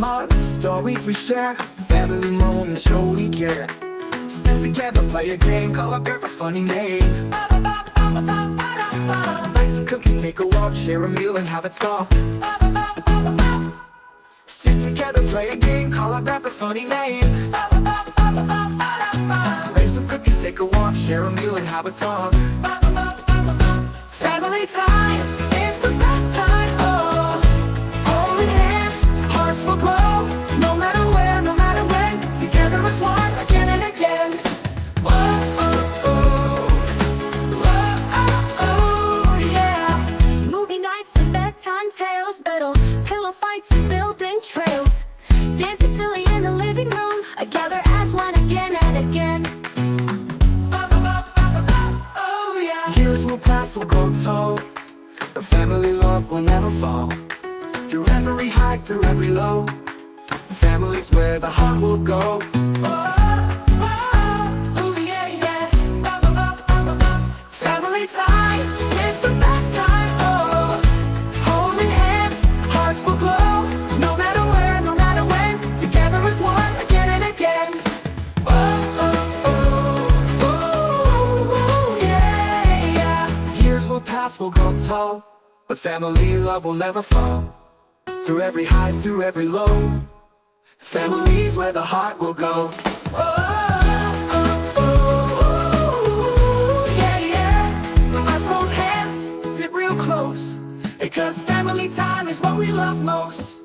smart, stories we share, family moments show we care. Sit together, play a game, call our grandpa's funny name. Buy some cookies, take a walk, share a meal and have a talk. Sit together, play a game, call our grandpa's funny name. Buy some cookies, take a walk, share a meal and have a talk. Family time is the best time, oh. Holding hands, hearts will glow. No matter where, no matter when, together as one, again and again. Whoa, oh, oh. Whoa, oh, oh, yeah. Movie nights and bedtime tales, battle, pillow fights and building trails. Dancing silly in the living room, together as one again and again. Years will pass, will grow tall, but family love will never fall. Through every high, through every low, family's where the heart will go. Oh yeah, yeah. Family time is the best time, oh. Holding hands, hearts will glow. No matter where, no matter when, together as one, again and again. Will pass, will grow tall, but family love will never fall. Through every high, through every low, family's where the heart will go. Yeah, yeah. So let's hold hands, sit real close, because family time is what we love most.